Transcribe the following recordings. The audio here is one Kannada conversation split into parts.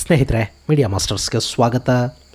ಸ್ನೇಹಿತರೆ, ಮೀಡಿಯಾ ಮಾಸ್ಟರ್ಸ್ಗೆ ಸ್ವಾಗತ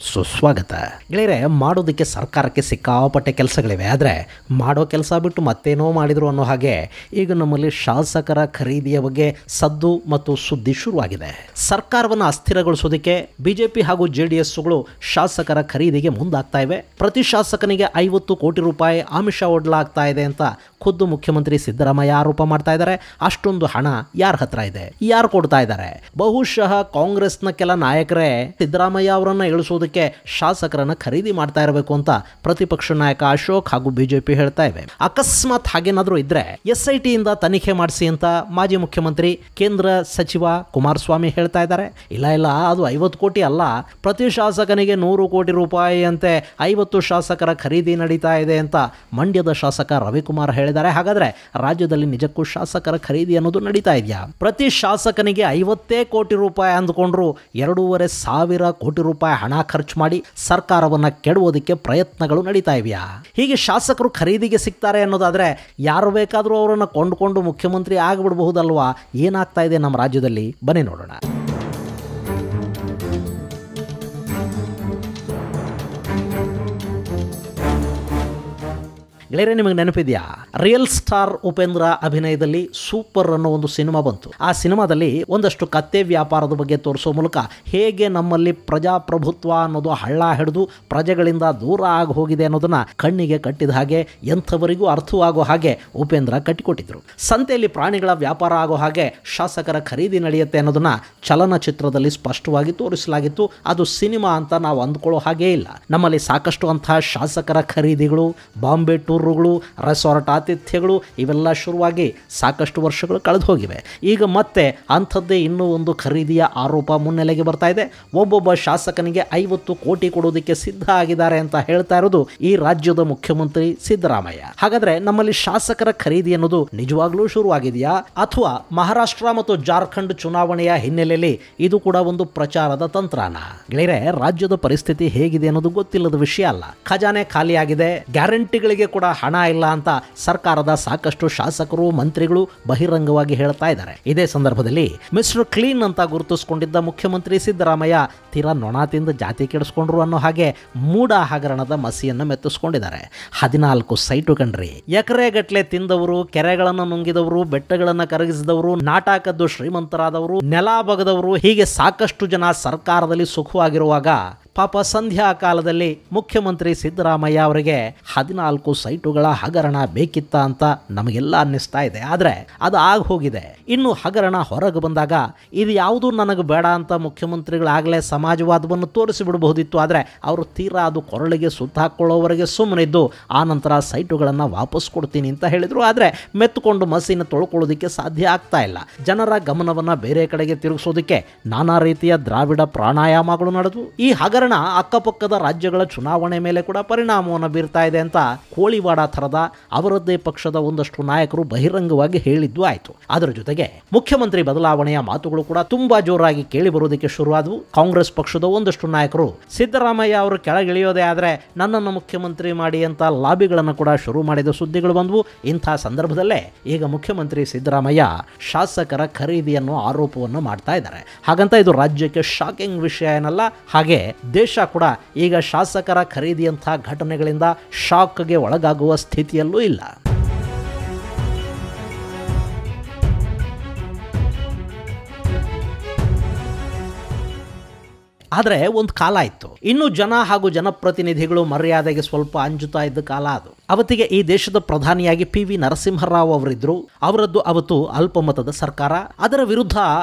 ಸುಸ್ವಾಗತ. ಗೆಳೆಯರೆ, ಮಾಡೋದಕ್ಕೆ ಸರ್ಕಾರಕ್ಕೆ ಸಿಕ್ಕಾಪಟ್ಟೆ ಕೆಲಸಗಳಿವೆ. ಆದರೆ ಮಾಡೋ ಕೆಲಸ ಬಿಟ್ಟು ಮತ್ತೇನೋ ಮಾಡಿದ್ರು ಅನ್ನೋ ಹಾಗೆ ಈಗ ನಮ್ಮಲ್ಲಿ ಶಾಸಕರ ಖರೀದಿಯ ಬಗ್ಗೆ ಸದ್ದು ಮತ್ತು ಸುದ್ದಿ ಶುರುವಾಗಿದೆ. ಸರ್ಕಾರವನ್ನು ಅಸ್ಥಿರಗೊಳಿಸೋದಕ್ಕೆ ಬಿಜೆಪಿ ಹಾಗೂ JDSಗಳು ಶಾಸಕರ ಖರೀದಿಗೆ ಮುಂದಾಗ್ತಾ ಇವೆ. ಪ್ರತಿ ಶಾಸಕನಿಗೆ 50 ಕೋಟಿ ರೂಪಾಯಿ ಆಮಿಷ ಒಡ್ಲಾಗ್ತಾ ಇದೆ ಅಂತ ಖುದ್ದು ಮುಖ್ಯಮಂತ್ರಿ ಸಿದ್ದರಾಮಯ್ಯ ಆರೋಪ ಮಾಡ್ತಾ ಇದ್ದಾರೆ. ಅಷ್ಟೊಂದು ಹಣ ಯಾರ ಹತ್ರ ಇದೆ, ಯಾರು ಕೊಡ್ತಾ ಇದ್ದಾರೆ? ಬಹುಶಃ ಕಾಂಗ್ರೆಸ್ನ ಕೆಲ ನಾಯಕರೇ ಸಿದ್ದರಾಮಯ್ಯ ಅವರನ್ನು ಇಳಿಸೋದಕ್ಕೆ ಶಾಸಕರನ್ನ ಖರೀದಿ ಮಾಡ್ತಾ ಇರಬೇಕು ಅಂತ ಪ್ರತಿಪಕ್ಷ ನಾಯಕ ಅಶೋಕ್ ಹಾಗೂ ಬಿಜೆಪಿ ಹೇಳ್ತಾ ಇವೆ. ಅಕಸ್ಮಾತ್ ಹಾಗೇನಾದ್ರೂ ಇದ್ರೆ SIT ಇಂದ ತನಿಖೆ ಮಾಡಿಸಿ ಅಂತ ಮಾಜಿ ಮುಖ್ಯಮಂತ್ರಿ ಕೇಂದ್ರ ಸಚಿವ ಕುಮಾರಸ್ವಾಮಿ ಹೇಳ್ತಾ ಇದ್ದಾರೆ. ಇಲ್ಲ, ಅದು 50 ಕೋಟಿ ಅಲ್ಲ, ಪ್ರತಿ ಶಾಸಕನಿಗೆ 100 ಕೋಟಿ ರೂಪಾಯಿ ಅಂತೆ 50 ಶಾಸಕರ ಖರೀದಿ ನಡೀತಾ ಇದೆ ಅಂತ ಮಂಡ್ಯದ ಶಾಸಕ ರವಿಕುಮಾರ್ ಹೇಳಿದ್ದಾರೆ. ಹಾಗಾದ್ರೆ ರಾಜ್ಯದಲ್ಲಿ ನಿಜಕ್ಕೂ ಶಾಸಕರ ಖರೀದಿ ಅನ್ನೋದು ನಡೀತಾ ಇದೆಯಾ? ಪ್ರತಿ ಶಾಸಕನಿಗೆ 50 ಕೋಟಿ ರೂಪಾಯಿ ಅಂದ್ಕೊಂಡ್ರು 2,500 ಕೋಟಿ ರೂಪಾಯಿ ಹಣ ಖರ್ಚು ಮಾಡಿ ಸರ್ಕಾರವನ್ನ ಕೆಡುವುದಕ್ಕೆ ಪ್ರಯತ್ನಗಳು ನಡೀತಾ ಇವೆಯಾ? ಹೀಗೆ ಶಾಸಕರು ಖರೀದಿಗೆ ಸಿಗ್ತಾರೆ ಅನ್ನೋದಾದ್ರೆ ಯಾರು ಬೇಕಾದರೂ ಅವರನ್ನು ಕೊಂಡುಕೊಂಡು ಮುಖ್ಯಮಂತ್ರಿ ಆಗಿಬಿಡಬಹುದಲ್ವಾ? ಏನಾಗ್ತಾ ಇದೆ ನಮ್ಮ ರಾಜ್ಯದಲ್ಲಿ, ಬನ್ನಿ ನೋಡೋಣ. ಗೆಳೆಯರೆ, ನಿಮಗೆ ನೆನಪಿದೆಯಾ? ರಿಯಲ್ ಸ್ಟಾರ್ ಉಪೇಂದ್ರ ಅಭಿನಯದಲ್ಲಿ ಸೂಪರ್ ಅನ್ನೋ ಒಂದು ಸಿನಿಮಾ ಬಂತು. ಆ ಸಿನಿಮಾದಲ್ಲಿ ಒಂದಷ್ಟು ಕತ್ತೆ ವ್ಯಾಪಾರದ ಬಗ್ಗೆ ತೋರಿಸೋ ಮೂಲಕ ಹೇಗೆ ನಮ್ಮಲ್ಲಿ ಪ್ರಜಾಪ್ರಭುತ್ವ ಅನ್ನೋದು ಹಳ್ಳ ಹಿಡಿದು ಪ್ರಜೆಗಳಿಂದ ದೂರ ಆಗಿ ಹೋಗಿದೆ ಅನ್ನೋದನ್ನ ಕಣ್ಣಿಗೆ ಕಟ್ಟಿದ ಹಾಗೆ ಎಂಥವರಿಗೂ ಅರ್ಥವಾಗೋ ಹಾಗೆ ಉಪೇಂದ್ರ ಕಟ್ಟಿಕೊಟ್ಟಿದ್ರು. ಸಂತೆಯಲ್ಲಿ ಪ್ರಾಣಿಗಳ ವ್ಯಾಪಾರ ಆಗೋ ಹಾಗೆ ಶಾಸಕರ ಖರೀದಿ ನಡೆಯುತ್ತೆ ಅನ್ನೋದನ್ನ ಚಲನಚಿತ್ರದಲ್ಲಿ ಸ್ಪಷ್ಟವಾಗಿ ತೋರಿಸಲಾಗಿತ್ತು. ಅದು ಸಿನಿಮಾ ಅಂತ ನಾವು ಅಂದ್ಕೊಳ್ಳೋ ಹಾಗೇ ಇಲ್ಲ. ನಮ್ಮಲ್ಲಿ ಸಾಕಷ್ಟು ಅಂತಹ ಶಾಸಕರ ಖರೀದಿಗಳು, ಬಾಂಬೆ ಟೂರ್, ರೆಸಾರ್ಟ್ ಆತಿಥ್ಯಗಳು ಇವೆಲ್ಲ ಶುರುವಾಗಿ ಸಾಕಷ್ಟು ವರ್ಷಗಳು ಕಳೆದು ಹೋಗಿವೆ. ಈಗ ಮತ್ತೆ ಅಂಥದ್ದೇ ಇನ್ನೂ ಒಂದು ಖರೀದಿಯ ಆರೋಪ ಮುನ್ನೆಲೆಗೆ ಬರ್ತಾ ಇದೆ. ಒಬ್ಬೊಬ್ಬ ಶಾಸಕನಿಗೆ 50 ಕೋಟಿ ಕೊಡೋದಕ್ಕೆ ಸಿದ್ಧ ಆಗಿದ್ದಾರೆ ಅಂತ ಹೇಳ್ತಾ ಇರೋದು ಈ ರಾಜ್ಯದ ಮುಖ್ಯಮಂತ್ರಿ ಸಿದ್ದರಾಮಯ್ಯ. ಹಾಗಾದ್ರೆ ನಮ್ಮಲ್ಲಿ ಶಾಸಕರ ಖರೀದಿ ಅನ್ನೋದು ನಿಜವಾಗ್ಲೂ ಶುರುವಾಗಿದೆಯಾ, ಅಥವಾ ಮಹಾರಾಷ್ಟ್ರ ಮತ್ತು ಜಾರ್ಖಂಡ್ ಚುನಾವಣೆಯ ಹಿನ್ನೆಲೆಯಲ್ಲಿ ಇದು ಕೂಡ ಒಂದು ಪ್ರಚಾರದ ತಂತ್ರನ? ಗೆಳೆಯರೆ, ರಾಜ್ಯದ ಪರಿಸ್ಥಿತಿ ಹೇಗಿದೆ ಅನ್ನೋದು ಗೊತ್ತಿಲ್ಲದ ವಿಷಯ ಅಲ್ಲ. ಖಜಾನೆ ಖಾಲಿಯಾಗಿದೆ, ಗ್ಯಾರಂಟಿಗಳಿಗೆ ಕೂಡ ಹಣ ಇಲ್ಲ ಅಂತ ಸರ್ಕಾರದ ಸಾಕಷ್ಟು ಶಾಸಕರು, ಮಂತ್ರಿಗಳು ಬಹಿರಂಗವಾಗಿ ಹೇಳ್ತಾ ಇದ್ದಾರೆ. ಇದೇ ಸಂದರ್ಭದಲ್ಲಿ ಮಿಸ್ಟರ್ ಕ್ಲೀನ್ ಅಂತ ಗುರುತಿಸಿಕೊಂಡಿದ್ದ ಮುಖ್ಯಮಂತ್ರಿ ಸಿದ್ದರಾಮಯ್ಯ ತೀರಾ ನೊಣ ತಿಂದು ಜಾತಿ ಕೆಡಿಸ್ಕೊಂಡ್ರು ಅನ್ನೋ ಹಾಗೆ ಮೂಡ ಹಗರಣದ ಮಸಿಯನ್ನು ಮೆತ್ತಿಸ್ಕೊಂಡಿದ್ದಾರೆ. 14 ಸೈಟು ಕಣ್ರಿ. ಎಕರೆಗಟ್ಲೆ ತಿಂದವರು, ಕೆರೆಗಳನ್ನು ನುಂಗಿದವರು, ಬೆಟ್ಟಗಳನ್ನು ಕರಗಿಸಿದವರು, ನಾಟಕದ್ದು ಶ್ರೀಮಂತರಾದವರು, ನೆಲ ಬಗದವರು, ಹೀಗೆ ಸಾಕಷ್ಟು ಜನ ಸರ್ಕಾರದಲ್ಲಿ ಸುಖವಾಗಿರುವಾಗ ಪಾಪ ಸಂಧ್ಯಾ ಕಾಲದಲ್ಲಿ ಮುಖ್ಯಮಂತ್ರಿ ಸಿದ್ದರಾಮಯ್ಯ ಅವರಿಗೆ 14 ಸೈಟುಗಳ ಹಗರಣ ಬೇಕಿತ್ತ ಅಂತ ನಮಗೆಲ್ಲ ಅನ್ನಿಸ್ತಾ ಇದೆ. ಆದರೆ ಅದು ಆಗ ಹೋಗಿದೆ. ಇನ್ನು ಹಗರಣ ಹೊರಗೆ ಬಂದಾಗ ಇದು ಯಾವುದು ನನಗೆ ಬೇಡ ಅಂತ ಮುಖ್ಯಮಂತ್ರಿಗಳಾಗಲೇ ಸಮಾಜವಾದವನ್ನು ತೋರಿಸಿಬಿಡಬಹುದಿತ್ತು. ಆದರೆ ಅವರು ತೀರಾ ಅದು ಕೊರಳಿಗೆ ಸುತ್ತ ಹಾಕ್ಕೊಳ್ಳೋವರೆಗೆ ಸುಮ್ಮನಿದ್ದು ಆ ನಂತರ ಸೈಟುಗಳನ್ನು ವಾಪಸ್ ಕೊಡ್ತೀನಿ ಅಂತ ಹೇಳಿದರು. ಆದರೆ ಮೆತ್ತುಕೊಂಡು ಮಸಿನ ತೊಳ್ಕೊಳ್ಳೋದಕ್ಕೆ ಸಾಧ್ಯ ಆಗ್ತಾ ಇಲ್ಲ. ಜನರ ಗಮನವನ್ನು ಬೇರೆ ಕಡೆಗೆ ತಿರುಗಿಸೋದಕ್ಕೆ ನಾನಾ ರೀತಿಯ ದ್ರಾವಿಡ ಪ್ರಾಣಾಯಾಮಗಳು ನಡೆದು ಈ ಹಗರಣ ಅಕ್ಕಪಕ್ಕದ ರಾಜ್ಯಗಳ ಚುನಾವಣೆ ಮೇಲೆ ಕೂಡ ಪರಿಣಾಮವನ್ನು ಬೀರ್ತಾ ಇದೆ ಅಂತ ಕೋಳಿವಾಡ ಥರದ ಅವರದ್ದೇ ಪಕ್ಷದ ಒಂದಷ್ಟು ನಾಯಕರು ಬಹಿರಂಗವಾಗಿ ಹೇಳಿದ್ದು ಆಯಿತು. ಅದರ ಜೊತೆಗೆ ಮುಖ್ಯಮಂತ್ರಿ ಬದಲಾವಣೆಯ ಮಾತುಗಳು ಕೂಡ ತುಂಬಾ ಜೋರಾಗಿ ಕೇಳಿ ಬರುವುದಕ್ಕೆ ಶುರುವಾದವು. ಕಾಂಗ್ರೆಸ್ ಪಕ್ಷದ ಒಂದಷ್ಟು ನಾಯಕರು ಸಿದ್ದರಾಮಯ್ಯ ಅವರು ಕೆಳಗಿಳಿಯೋದೇ ಆದರೆ ನನ್ನನ್ನು ಮುಖ್ಯಮಂತ್ರಿ ಮಾಡಿ ಅಂತ ಲಾಬಿಗಳನ್ನು ಕೂಡ ಶುರು ಮಾಡಿದ ಸುದ್ದಿಗಳು ಬಂದವು. ಇಂಥ ಸಂದರ್ಭದಲ್ಲೇ ಈಗ ಮುಖ್ಯಮಂತ್ರಿ ಸಿದ್ದರಾಮಯ್ಯ ಶಾಸಕರ ಖರೀದಿಯನ್ನು ಆರೋಪವನ್ನು ಮಾಡ್ತಾ ಇದ್ದಾರೆ. ಹಾಗಂತ ಇದು ರಾಜ್ಯಕ್ಕೆ ಶಾಕಿಂಗ್ ವಿಷಯ ಏನಲ್ಲ. ಹಾಗೆ ದೇಶ ಕೂಡ ಈಗ ಶಾಸಕರ ಖರೀದಿಯಂಥ ಘಟನೆಗಳಿಂದ ಶಾಕ್ಗೆ ಒಳಗಾಗುವ ಸ್ಥಿತಿಯಲ್ಲೂ ಇಲ್ಲ. ಆದರೆ ಒಂದು ಕಾಲ ಇತ್ತು, ಇನ್ನು ಜನ ಹಾಗೂ ಜನಪ್ರತಿನಿಧಿಗಳು ಮರ್ಯಾದೆಗೆ ಸ್ವಲ್ಪ ಅಂಜುತ್ತಾ ಇದ್ದ ಕಾಲ ಅದು. ಅವತ್ತಿಗೆ ಈ ದೇಶದ ಪ್ರಧಾನಿಯಾಗಿ PV ನರಸಿಂಹರಾವ್ ಅವರಿದ್ರು. ಅವರದ್ದು ಅವತ್ತು ಅಲ್ಪಮತದ ಸರ್ಕಾರ. ಅದರ ವಿರುದ್ಧ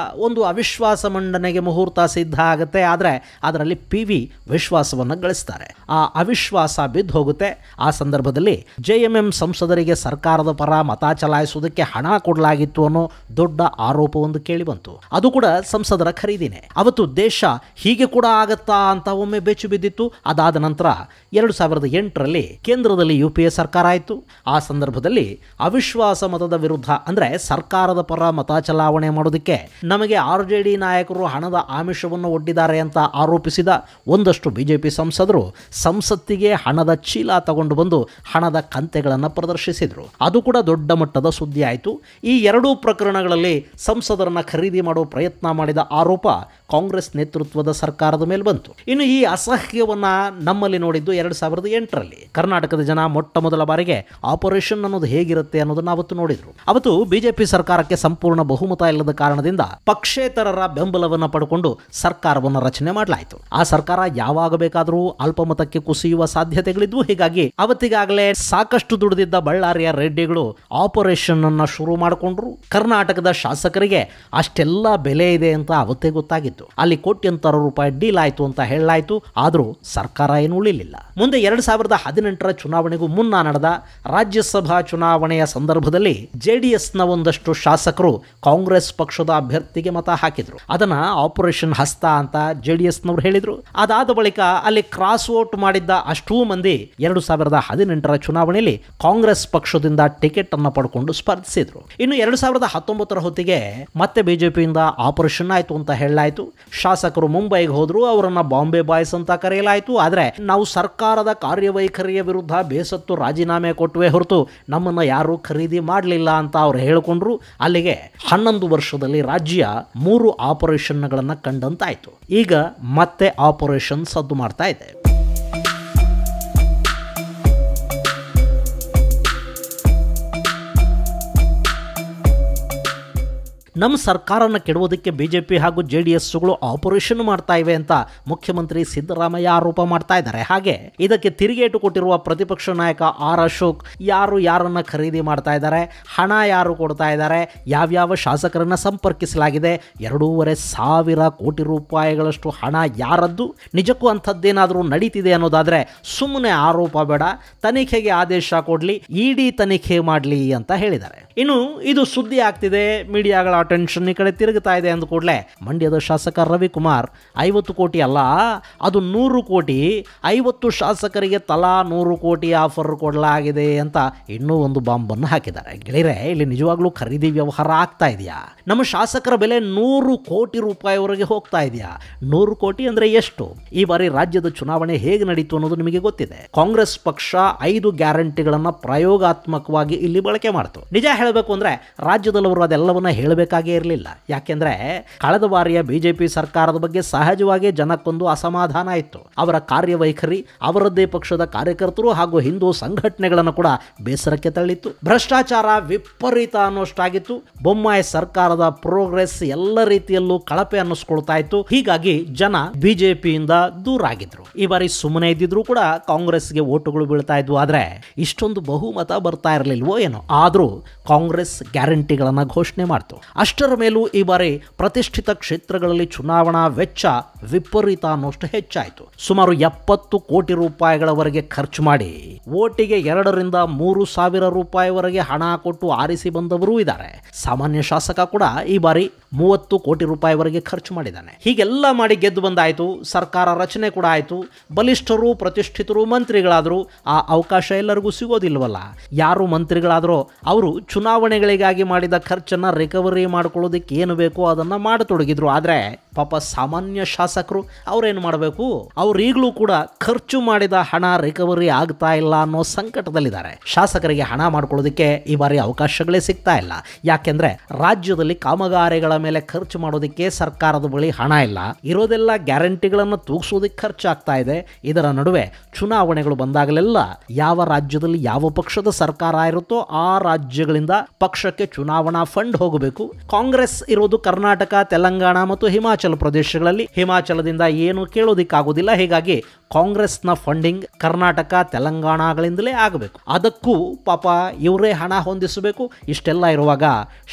ಒಂದು ಅವಿಶ್ವಾಸ ಮಂಡನೆಗೆ ಮುಹೂರ್ತ ಸಿದ್ಧ ಆಗುತ್ತೆ. ಆದರೆ ಅದರಲ್ಲಿ PV ವಿಶ್ವಾಸವನ್ನು ಗಳಿಸ್ತಾರೆ. ಆ ಅವಿಶ್ವಾಸ ಬಿದ್ದು ಹೋಗುತ್ತೆ. ಆ ಸಂದರ್ಭದಲ್ಲಿ JMM ಸಂಸದರಿಗೆ ಸರ್ಕಾರದ ಪರ ಮತ ಚಲಾಯಿಸುವುದಕ್ಕೆ ಹಣ ಕೊಡಲಾಗಿತ್ತು ಅನ್ನೋ ದೊಡ್ಡ ಆರೋಪವೊಂದು ಕೇಳಿ ಬಂತು. ಅದು ಕೂಡ ಸಂಸದರ ಖರೀದಿನೇ. ಅವತ್ತು ದೇಶ ಹೀಗೆ ಕೂಡ ಆಗತ್ತಾ ಅಂತ ಒಮ್ಮೆ ಬೆಚ್ಚು ಬಿದ್ದಿತ್ತು. ಅದಾದ ನಂತರ 2008ರಲ್ಲಿ ಕೇಂದ್ರದಲ್ಲಿ UPA ಸರ್ಕಾರ ಆಯಿತು. ಆ ಸಂದರ್ಭದಲ್ಲಿ ಅವಿಶ್ವಾಸ ಮತದ ವಿರುದ್ಧ ಅಂದರೆ ಸರ್ಕಾರದ ಪರ ಮತ ಚಲಾವಣೆ ಮಾಡೋದಕ್ಕೆ ನಮಗೆ RJD ನಾಯಕರು ಹಣದ ಆಮಿಷವನ್ನು ಒಡ್ಡಿದ್ದಾರೆ ಅಂತ ಆರೋಪಿಸಿದ ಒಂದಷ್ಟು ಬಿಜೆಪಿ ಸಂಸದರು ಸಂಸತ್ತಿಗೆ ಹಣದ ಚೀಲ ತಗೊಂಡು ಬಂದು ಹಣದ ಕಂತೆಗಳನ್ನು ಪ್ರದರ್ಶಿಸಿದರು. ಅದು ಕೂಡ ದೊಡ್ಡ ಮಟ್ಟದ ಸುದ್ದಿ ಆಯಿತು. ಈ ಎರಡೂ ಪ್ರಕರಣಗಳಲ್ಲಿ ಸಂಸದರನ್ನ ಖರೀದಿ ಮಾಡೋ ಪ್ರಯತ್ನ ಮಾಡಿದ ಆರೋಪ ಕಾಂಗ್ರೆಸ್ ನೇತೃತ್ವದ ಸರ್ಕಾರದ ಮೇಲೆ ಬಂತು. ಇನ್ನು ಈ ಅಸಹ್ಯವನ್ನ ನಮ್ಮಲ್ಲಿ ನೋಡಿದ್ದು 2008ರಲ್ಲಿ. ಕರ್ನಾಟಕದ ಜನ ಮೊಟ್ಟ ಮೊದಲ ಬಾರಿಗೆ ಆಪರೇಷನ್ ಅನ್ನೋದು ಹೇಗಿರುತ್ತೆ ಅನ್ನೋದನ್ನ ಅವತ್ತು ನೋಡಿದ್ರು. ಅವತ್ತು ಬಿಜೆಪಿ ಸರ್ಕಾರಕ್ಕೆ ಸಂಪೂರ್ಣ ಬಹುಮತ ಇಲ್ಲದ ಕಾರಣದಿಂದ ಪಕ್ಷೇತರರ ಬೆಂಬಲವನ್ನ ಪಡ್ಕೊಂಡು ಸರ್ಕಾರವನ್ನು ರಚನೆ ಮಾಡಲಾಯಿತು. ಆ ಸರ್ಕಾರ ಯಾವಾಗ ಬೇಕಾದರೂ ಅಲ್ಪಮತಕ್ಕೆ ಕುಸಿಯುವ ಸಾಧ್ಯತೆಗಳಿದ್ವು. ಹೀಗಾಗಿ ಅವತ್ತಿಗಾಗಲೇ ಸಾಕಷ್ಟು ದುಡಿದಿದ್ದ ಬಳ್ಳಾರಿಯ ರೆಡ್ಡಿಗಳು ಆಪರೇಷನ್ ಅನ್ನ ಶುರು ಮಾಡಿಕೊಂಡ್ರು. ಕರ್ನಾಟಕದ ಶಾಸಕರಿಗೆ ಅಷ್ಟೆಲ್ಲ ಬೆಲೆ ಇದೆ ಅಂತ ಅವತ್ತೇ ಗೊತ್ತಾಗಿತ್ತು. ಅಲ್ಲಿ ಕೋಟ್ಯಂತರ ರೂಪಾಯಿ ಡೀಲ್ ಆಯ್ತು ಅಂತ ಹೇಳಲಾಯ್ತು. ಆದರೂ ಸರ್ಕಾರ ಏನು ಉಳಿಲಿಲ್ಲ. ಮುಂದೆ 2018ರ ಚುನಾವಣೆಗೂ ಮುನ್ನ ನಡೆದ ರಾಜ್ಯಸಭಾ ಚುನಾವಣೆಯ ಸಂದರ್ಭದಲ್ಲಿ ಜೆಡಿಎಸ್ನ ಒಂದಷ್ಟು ಶಾಸಕರು ಕಾಂಗ್ರೆಸ್ ಪಕ್ಷದ ಅಭ್ಯರ್ಥಿಗೆ ಮತ ಹಾಕಿದ್ರು. ಅದನ್ನ ಆಪರೇಷನ್ ಹಸ್ತ ಅಂತ ಜೆಡಿಎಸ್ನವರು ಹೇಳಿದ್ರು. ಅದಾದ ಬಳಿಕ ಅಲ್ಲಿ ಕ್ರಾಸ್ ವೋಟ್ ಮಾಡಿದ್ದ ಅಷ್ಟೂ ಮಂದಿ 2018ರ ಚುನಾವಣೆಯಲ್ಲಿ ಕಾಂಗ್ರೆಸ್ ಪಕ್ಷದಿಂದ ಟಿಕೆಟ್ ಅನ್ನು ಪಡ್ಕೊಂಡು ಸ್ಪರ್ಧಿಸಿದ್ರು. ಇನ್ನು 2019ರ ಹೊತ್ತಿಗೆ ಮತ್ತೆ ಬಿಜೆಪಿಯಿಂದ ಆಪರೇಷನ್ ಆಯ್ತು ಅಂತ ಹೇಳಲಾಯ್ತು. ಶಾಸಕರು ಮುಂಬೈಗೆ ಹೋದ್ರು. ಅವರನ್ನ ಬಾಂಬೆ ಬಾಯ್ಸ್ ಅಂತ ಕರೆಯಲಾಯಿತು. ಆದ್ರೆ ನಾವು ಸರ್ಕಾರದ ಕಾರ್ಯವೈಖರಿಯ ವಿರುದ್ಧ ಬೇಸತ್ತು ರಾಜೀನಾಮೆ ಕೊಟ್ಟುವೆ ಹೊರತು ನಮ್ಮನ್ನ ಯಾರು ಖರೀದಿ ಮಾಡಲಿಲ್ಲ ಅಂತ ಅವ್ರು ಹೇಳಿಕೊಂಡ್ರು. ಅಲ್ಲಿಗೆ 11 ವರ್ಷದಲ್ಲಿ ರಾಜ್ಯ 3 ಆಪರೇಷನ್ಗಳನ್ನು ಕಂಡಂತಾಯ್ತು. ಈಗ ಮತ್ತೆ ಆಪರೇಷನ್ ಸದ್ದು ಮಾಡ್ತಾ ಇದೆ. ನಮ್ಮ ಸರ್ಕಾರನ ಕೆಡುವುದಕ್ಕೆ ಬಿಜೆಪಿ ಹಾಗೂ ಜೆಡಿಎಸ್ಗಳು ಆಪರೇಷನ್ ಮಾಡ್ತಾ ಇವೆ ಅಂತ ಮುಖ್ಯಮಂತ್ರಿ ಸಿದ್ದರಾಮಯ್ಯ ಆರೋಪ ಮಾಡ್ತಾ ಇದ್ದಾರೆ. ಹಾಗೆ ಇದಕ್ಕೆ ತಿರುಗೇಟು ಕೊಟ್ಟಿರುವ ಪ್ರತಿಪಕ್ಷ ನಾಯಕ ಆರ್ ಅಶೋಕ್ ಯಾರನ್ನ ಖರೀದಿ ಮಾಡ್ತಾ ಇದ್ದಾರೆ, ಹಣ ಯಾರು ಕೊಡ್ತಾ ಇದ್ದಾರೆ, ಯಾವ್ಯಾವ ಶಾಸಕರನ್ನ ಸಂಪರ್ಕಿಸಲಾಗಿದೆ, 2,500 ಕೋಟಿ ರೂಪಾಯಿಗಳಷ್ಟು ಹಣ ಯಾರದ್ದು, ನಿಜಕ್ಕೂ ಅಂಥದ್ದೇನಾದರೂ ನಡೀತಿದೆ ಅನ್ನೋದಾದ್ರೆ ಸುಮ್ಮನೆ ಆರೋಪ ಬೇಡ, ತನಿಖೆಗೆ ಆದೇಶ ಕೊಡಲಿ, ಇಡಿ ತನಿಖೆ ಮಾಡಲಿ ಅಂತ ಹೇಳಿದ್ದಾರೆ. ಇನ್ನು ಇದು ಸುದ್ದಿ ಆಗ್ತಿದೆ, ಮೀಡಿಯಾಗಳ ಅಟೆನ್ಷನ್ ಈ ಕಡೆ ತಿರುಗುತ್ತಾ ಇದೆ ಅಂದ ಕೂಡಲೇ ಮಂಡ್ಯದ ಶಾಸಕ ರವಿಕುಮಾರ್ 50 ಕೋಟಿ ಅಲ್ಲ, ಅದು 100 ಕೋಟಿ, 50 ಶಾಸಕರಿಗೆ ತಲಾ 100 ಕೋಟಿ ಆಫರ್ ಕೊಡಲಾಗಿದೆ ಅಂತ ಇನ್ನೂ ಒಂದು ಬಾಂಬನ್ನು ಹಾಕಿದ್ದಾರೆ. ಗೆಳೆಯರೆ, ಇಲ್ಲಿ ನಿಜವಾಗ್ಲೂ ಖರೀದಿ ವ್ಯವಹಾರ ಆಗ್ತಾ ಇದೆಯಾ? ನಮ್ಮ ಶಾಸಕರ ಬೆಲೆ 100 ಕೋಟಿ ರೂಪಾಯಿವರೆಗೆ ಹೋಗ್ತಾ ಇದೆಯಾ? 100 ಕೋಟಿ ಅಂದ್ರೆ ಎಷ್ಟು? ಈ ಬಾರಿ ರಾಜ್ಯದ ಚುನಾವಣೆ ಹೇಗೆ ನಡೀತು ಅನ್ನೋದು ನಿಮಗೆ ಗೊತ್ತಿದೆ. ಕಾಂಗ್ರೆಸ್ ಪಕ್ಷ 5 ಗ್ಯಾರಂಟಿಗಳನ್ನ ಪ್ರಯೋಗಾತ್ಮಕವಾಗಿ ಇಲ್ಲಿ ಬಳಕೆ ಮಾಡ್ತು. ನಿಜ ಹೇಳಬೇಕು ಅಂದ್ರೆ ರಾಜ್ಯದಲ್ಲಿ ಅವರು ಅದೆಲ್ಲವನ್ನ ಹೇಳಬೇಕಾಗೇ ಇರಲಿಲ್ಲ. ಯಾಕೆಂದ್ರೆ ಕಳೆದ ಬಾರಿಯ ಬಿಜೆಪಿ ಸರ್ಕಾರದ ಬಗ್ಗೆ ಸಹಜವಾಗಿ ಜನಕ್ಕೊಂದು ಅಸಮಾಧಾನ ಇತ್ತು. ಅವರ ಕಾರ್ಯವೈಖರಿ ಅವರದ್ದೇ ಪಕ್ಷದ ಕಾರ್ಯಕರ್ತರು ಹಾಗೂ ಹಿಂದೂ ಸಂಘಟನೆಗಳನ್ನು ಕೂಡ ಬೇಸರಕ್ಕೆ ತಳ್ಳಿತ್ತು. ಭ್ರಷ್ಟಾಚಾರ ವಿಪರೀತ ಅನ್ನೋಷ್ಟಾಗಿತ್ತು. ಬೊಮ್ಮಾಯಿ ಸರ್ಕಾರದ ಪ್ರೋಗ್ರೆಸ್ ಎಲ್ಲ ರೀತಿಯಲ್ಲೂ ಕಳಪೆ ಅನ್ನಿಸ್ಕೊಳ್ತಾ ಇತ್ತು. ಹೀಗಾಗಿ ಜನ ಬಿಜೆಪಿಯಿಂದ ದೂರ ಆಗಿದ್ರು. ಈ ಬಾರಿ ಸುಮ್ಮನೆ ಇದ್ದಿದ್ರು ಕೂಡ ಕಾಂಗ್ರೆಸ್ಗೆ ಓಟುಗಳು ಬೀಳ್ತಾ ಇದ್ವು. ಆದ್ರೆ ಇಷ್ಟೊಂದು ಬಹುಮತ ಬರ್ತಾ ಇರಲಿಲ್ವೋ ಏನೋ. ಆದ್ರೂ ಕಾಂಗ್ರೆಸ್ ಗ್ಯಾರಂಟಿಗಳನ್ನ ಘೋಷಣೆ ಮಾಡ್ತು. ಅಷ್ಟರ ಮೇಲೂ ಈ ಬಾರಿ ಪ್ರತಿಷ್ಠಿತ ಕ್ಷೇತ್ರಗಳಲ್ಲಿ ಚುನಾವಣಾ ವೆಚ್ಚ ವಿಪರೀತ ಅನ್ನೋಷ್ಟು ಹೆಚ್ಚಾಯಿತು. ಸುಮಾರು 70 ಕೋಟಿ ರೂಪಾಯಿಗಳವರೆಗೆ ಖರ್ಚು ಮಾಡಿ ಓಟಿಗೆ 2,000 to 3,000 ರೂಪಾಯಿವರೆಗೆ ಹಣ ಕೊಟ್ಟು ಆರಿಸಿ ಬಂದವರೂ ಇದ್ದಾರೆ. ಸಾಮಾನ್ಯ ಶಾಸಕ ಕೂಡ ಈ ಬಾರಿ 30 ಕೋಟಿ ರೂಪಾಯಿವರೆಗೆ ಖರ್ಚು ಮಾಡಿದ್ದಾನೆ. ಹೀಗೆಲ್ಲ ಮಾಡಿ ಗೆದ್ದು ಬಂದಾಯಿತು. ಸರ್ಕಾರ ರಚನೆ ಕೂಡ ಆಯಿತು. ಬಲಿಷ್ಠರು ಪ್ರತಿಷ್ಠಿತರು ಮಂತ್ರಿಗಳಾದರೂ ಆ ಅವಕಾಶ ಎಲ್ಲರಿಗೂ ಸಿಗೋದಿಲ್ವಲ್ಲ. ಯಾರು ಮಂತ್ರಿಗಳಾದರೂ ಅವರು ಚುನಾವಣೆಗಳಿಗಾಗಿ ಮಾಡಿದ ಖರ್ಚನ್ನ ರಿಕವರಿ ಮಾಡ್ಕೊಳ್ಳೋದಕ್ಕೆ ಏನು ಬೇಕೋ ಅದನ್ನ ಮಾಡತೊಡಗಿದ್ರು. ಆದ್ರೆ ಪಾಪ ಸಾಮಾನ್ಯ ಶಾಸಕರು ಅವ್ರೇನು ಮಾಡಬೇಕು? ಅವ್ರು ಈಗಲೂ ಕೂಡ ಖರ್ಚು ಮಾಡಿದ ಹಣ ರಿಕವರಿ ಆಗ್ತಾ ಇಲ್ಲ ಅನ್ನೋ ಸಂಕಟದಲ್ಲಿದ್ದಾರೆ. ಶಾಸಕರಿಗೆ ಹಣ ಮಾಡ್ಕೊಳ್ಳೋದಕ್ಕೆ ಈ ಬಾರಿ ಅವಕಾಶಗಳೇ ಸಿಗ್ತಾ ಇಲ್ಲ. ಯಾಕೆಂದ್ರೆ ರಾಜ್ಯದಲ್ಲಿ ಕಾಮಗಾರಿಗಳ ಮೇಲೆ ಖರ್ಚು ಮಾಡೋದಕ್ಕೆ ಸರ್ಕಾರದ ಬಳಿ ಹಣ ಇಲ್ಲ. ಇರೋದೆಲ್ಲ ಗ್ಯಾರಂಟಿಗಳನ್ನು ತೂಗಿಸೋದಕ್ಕೆ ಖರ್ಚಾಗ್ತಾ ಇದೆ. ಇದರ ನಡುವೆ ಚುನಾವಣೆಗಳು ಬಂದಾಗಲೆಲ್ಲ ಯಾವ ರಾಜ್ಯದಲ್ಲಿ ಯಾವ ಪಕ್ಷದ ಸರ್ಕಾರ ಇರುತ್ತೋ ಆ ರಾಜ್ಯಗಳಿಂದ ಪಕ್ಷಕ್ಕೆ ಚುನಾವಣಾ ಫಂಡ್ ಹೋಗಬೇಕು. ಕಾಂಗ್ರೆಸ್ ಇರೋದು ಕರ್ನಾಟಕ, ತೆಲಂಗಾಣ ಮತ್ತು ಹಿಮಾಚಲ ಪ್ರದೇಶಗಳಲ್ಲಿ. ಹಿಮಾಚಲದಿಂದ ಏನು ಕೇಳೋದಿಕ್ಕಾಗೋದಿಲ್ಲ. ಹೀಗಾಗಿ ಕಾಂಗ್ರೆಸ್ನ ಫಂಡಿಂಗ್ ಕರ್ನಾಟಕ, ತೆಲಂಗಾಣಗಳಿಂದಲೇ ಆಗಬೇಕು. ಅದಕ್ಕೂ ಪಾಪ ಇವರೇ ಹಣ ಹೊಂದಿಸಬೇಕು. ಇಷ್ಟೆಲ್ಲ ಇರುವಾಗ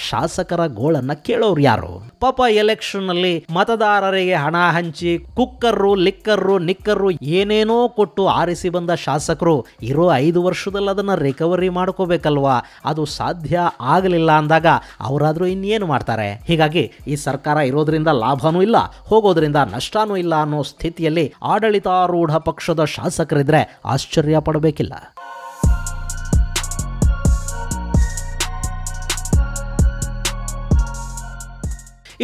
ಶಾಸಕರ ಗೋಳನ್ನ ಕೇಳೋರು ಯಾರು? ಪಾಪ ಎಲೆಕ್ಷನ್ ಅಲ್ಲಿ ಮತದಾರರಿಗೆ ಹಣ ಹಂಚಿ ಕುಕ್ಕರ್ರು, ಲಿಕ್ಕರ್ರು, ನಿಕ್ಕರ್ರು ಏನೇನೋ ಕೊಟ್ಟು ಆರಿಸಿ ಬಂದ ಶಾಸಕರು ಇರೋ 5 ವರ್ಷದಲ್ಲಿ ಅದನ್ನ ರಿಕವರಿ ಮಾಡ್ಕೋಬೇಕಲ್ವಾ? ಅದು ಸಾಧ್ಯ ಆಗಲಿಲ್ಲ ಅಂದಾಗ ಅವರಾದ್ರೂ ಇನ್ನೇನು ಮಾಡ್ತಾರೆ? ಹೀಗಾಗಿ ಈ ಸರ್ಕಾರ ಇರೋದ್ರಿಂದ ಲಾಭನೂ ಇಲ್ಲ, ಹೋಗೋದ್ರಿಂದ ನಷ್ಟನೂ ಇಲ್ಲ ಅನ್ನೋ ಸ್ಥಿತಿಯಲ್ಲಿ ಆಡಳಿತಾರೂಢ ಪಕ್ಷದ ಶಾಸಕರಿದ್ರೆ ಆಶ್ಚರ್ಯ ಪಡಬೇಕಿಲ್ಲ.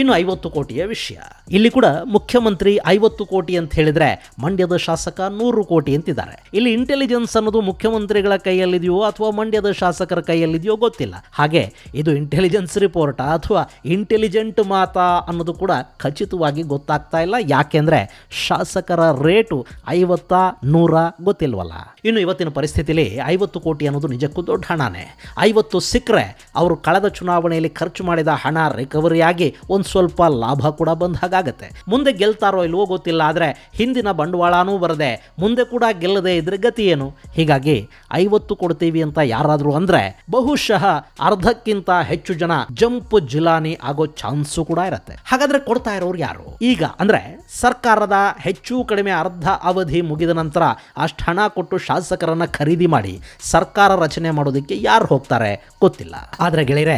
ಇನ್ನು 50 ಕೋಟಿಯ ವಿಷಯ. ಇಲ್ಲಿ ಕೂಡ ಮುಖ್ಯಮಂತ್ರಿ 50 ಕೋಟಿ ಅಂತ ಹೇಳಿದ್ರೆ ಮಂಡ್ಯದ ಶಾಸಕ 100 ಕೋಟಿ ಅಂತಿದ್ದಾರೆ. ಇಲ್ಲಿ ಇಂಟೆಲಿಜೆನ್ಸ್ ಅನ್ನೋದು ಮುಖ್ಯಮಂತ್ರಿಗಳ ಕೈಯಲ್ಲಿದೆಯೋ ಅಥವಾ ಮಂಡ್ಯದ ಶಾಸಕರ ಕೈಯಲ್ಲಿದೆಯೋ ಗೊತ್ತಿಲ್ಲ. ಹಾಗೆ ಇದು ಇಂಟೆಲಿಜೆನ್ಸ್ ರಿಪೋರ್ಟ್ ಅಥವಾ ಇಂಟೆಲಿಜೆಂಟ್ ಮಾತಾ ಅನ್ನೋದು ಕೂಡ ಖಚಿತವಾಗಿ ಗೊತ್ತಾಗ್ತಾ ಇಲ್ಲ. ಯಾಕೆಂದ್ರೆ ಶಾಸಕರ ರೇಟು 50 100 ಗೊತ್ತಿಲ್ವಲ್ಲ. ಇನ್ನು ಇವತ್ತಿನ ಪರಿಸ್ಥಿತಿಯಲ್ಲಿ 50 ಕೋಟಿ ಅನ್ನೋದು ನಿಜಕ್ಕೂ ದೊಡ್ಡ ಹಣನೇ. 50 ಸಿಕ್ಕರೆ ಅವರು ಕಳೆದ ಚುನಾವಣೆಯಲ್ಲಿ ಖರ್ಚು ಮಾಡಿದ ಹಣ ರಿಕವರಿ ಆಗಿ ಒಂದು ಸ್ವಲ್ಪ ಲಾಭ ಕೂಡ ಬಂದ ಹಾಗಾಗತ್ತೆ. ಮುಂದೆ ಗೆಲ್ತಾರೋ ಇಲ್ವೋ ಗೊತ್ತಿಲ್ಲ, ಆದರೆ ಹಿಂದಿನ ಬಂಡವಾಳನೂ ಬರದೆ ಮುಂದೆ ಕೂಡ ಗೆಲ್ಲದೆ ಇದ್ರೆ ಗತಿ ಏನು? ಹೀಗಾಗಿ 50 ಕೊಡ್ತೀವಿ ಅಂತ ಯಾರಾದರೂ ಅಂದ್ರೆ ಬಹುಶಃ ಅರ್ಧಕ್ಕಿಂತ ಹೆಚ್ಚು ಜನ ಜಂಪ್ ಜಿಲಾನಿ ಆಗೋ ಚಾನ್ಸು ಕೂಡ ಇರುತ್ತೆ. ಹಾಗಾದ್ರೆ ಕೊಡ್ತಾ ಇರೋರು ಯಾರು? ಈಗ ಅಂದ್ರೆ ಸರ್ಕಾರದ ಹೆಚ್ಚು ಕಡಿಮೆ ಅರ್ಧ ಅವಧಿ ಮುಗಿದ ನಂತರ ಅಷ್ಟು ಹಣ ಕೊಟ್ಟು ಶಾಸಕರನ್ನ ಖರೀದಿ ಮಾಡಿ ಸರ್ಕಾರ ರಚನೆ ಮಾಡೋದಕ್ಕೆ ಯಾರು ಹೋಗ್ತಾರೆ ಗೊತ್ತಿಲ್ಲ. ಆದ್ರೆ ಗೆಳೆಯರೆ,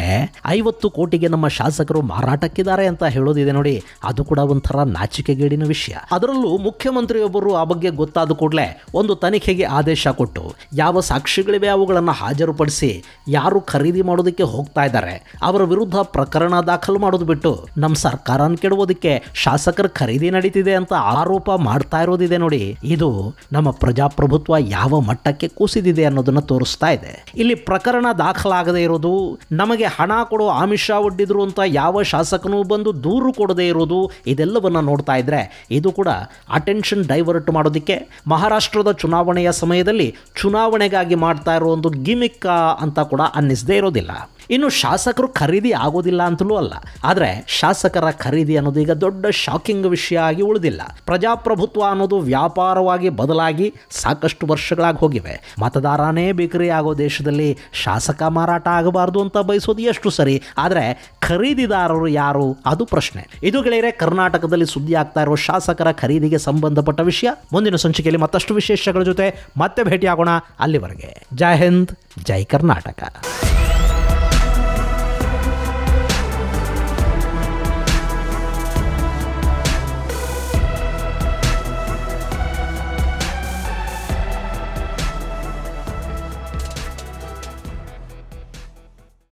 50 ಕೋಟಿಗೆ ನಮ್ಮ ಶಾಸಕರು ಮಾರಾಟಕ್ಕಿದ್ದಾರೆ ಅಂತ ಹೇಳೋದಿದೆ ನೋಡಿ, ಅದು ಕೂಡ ಒಂಥರ ನಾಚಿಕೆಗೇಡಿನ ವಿಷಯ. ಅದರಲ್ಲೂ ಮುಖ್ಯಮಂತ್ರಿಯೊಬ್ಬರು ಆ ಬಗ್ಗೆ ಗೊತ್ತಾದ ಕೂಡಲೇ ಒಂದು ತನಿಖೆಗೆ ಆದೇಶ ಕೊಟ್ಟು ಯಾವ ಸಾಕ್ಷಿಗಳಿವೆ ಅವುಗಳನ್ನು ಹಾಜರುಪಡಿಸಿ ಯಾರು ಖರೀದಿ ಮಾಡೋದಕ್ಕೆ ಹೋಗ್ತಾ ಇದ್ದಾರೆ ಅವರ ವಿರುದ್ಧ ಪ್ರಕರಣ ದಾಖಲು ಮಾಡೋದು ಬಿಟ್ಟು ನಮ್ಮ ಸರ್ಕಾರನ ಕೆಡುವುದಕ್ಕೆ ಶಾಸಕರ ಖರೀದಿ ನಡೀತಿದೆ ಅಂತ ಆರೋಪ ಮಾಡ್ತಾ ಇರೋದಿದೆ ನೋಡಿ, ಇದು ನಮ್ಮ ಪ್ರಜಾಪ್ರಭುತ್ವ ಯಾವ ಮಟ್ಟಕ್ಕೆ ಕುಸಿದಿದೆ ಅನ್ನೋದನ್ನ ತೋರಿಸ್ತಾ ಇದೆ. ಇಲ್ಲಿ ಪ್ರಕರಣ ದಾಖಲಾಗದೇ ಇರೋದು, ನಮಗೆ ಹಣ ಕೊಡೋ ಆಮಿಷ ಒಡ್ಡಿದ್ರು ಅಂತ ಯಾವ ಶಾಸಕನೂ ಬಂದು ದೂರು ಕೊಡದೇ ಇರೋದು, ಇದೆಲ್ಲವನ್ನ ನೋಡ್ತಾ ಇದ್ರೆ ಇದು ಕೂಡ ಅಟೆನ್ಷನ್ ಡೈವರ್ಟ್ ಮಾಡೋದಕ್ಕೆ ಮಹಾರಾಷ್ಟ್ರದ ಚುನಾವಣೆಯ ಸಮಯದಲ್ಲಿ ಚುನಾವಣೆಗಾಗಿ ಮಾಡ್ತಾ ಇರೋ ಒಂದು ಗಿಮಿಕ್ ಅಂತ ಕೂಡ ಅನ್ನಿಸದೇ ಇರೋದಿಲ್ಲ. ಇನ್ನು ಶಾಸಕರು ಖರೀದಿ ಆಗೋದಿಲ್ಲ ಅಂತಲೂ ಅಲ್ಲ, ಆದರೆ ಶಾಸಕರ ಖರೀದಿ ಅನ್ನೋದು ಈಗ ದೊಡ್ಡ ಶಾಕಿಂಗ್ ವಿಷಯ ಆಗಿ ಉಳಿದಿಲ್ಲ. ಪ್ರಜಾಪ್ರಭುತ್ವ ಅನ್ನೋದು ವ್ಯಾಪಾರವಾಗಿ ಬದಲಾಗಿ ಸಾಕಷ್ಟು ವರ್ಷಗಳಾಗಿ ಹೋಗಿವೆ. ಮತದಾರನೇ ಬಿಕ್ರಿ ಆಗೋ ದೇಶದಲ್ಲಿ ಶಾಸಕ ಮಾರಾಟ ಆಗಬಾರ್ದು ಅಂತ ಬಯಸೋದು ಎಷ್ಟು ಸರಿ, ಆದರೆ ಖರೀದಿದಾರರು ಯಾರು ಅದು ಪ್ರಶ್ನೆ. ಇದು ಗೆಳೆಯರೆ ಕರ್ನಾಟಕದಲ್ಲಿ ಸುದ್ದಿ ಆಗ್ತಾ ಇರೋ ಶಾಸಕರ ಖರೀದಿಗೆ ಸಂಬಂಧಪಟ್ಟ ವಿಷಯ. ಮುಂದಿನ ಸಂಚಿಕೆಯಲ್ಲಿ ಮತ್ತಷ್ಟು ವಿಶೇಷಗಳ ಜೊತೆ ಮತ್ತೆ ಭೇಟಿಯಾಗೋಣ. ಅಲ್ಲಿವರೆಗೆ ಜೈ ಹಿಂದ್, ಜೈ ಕರ್ನಾಟಕ.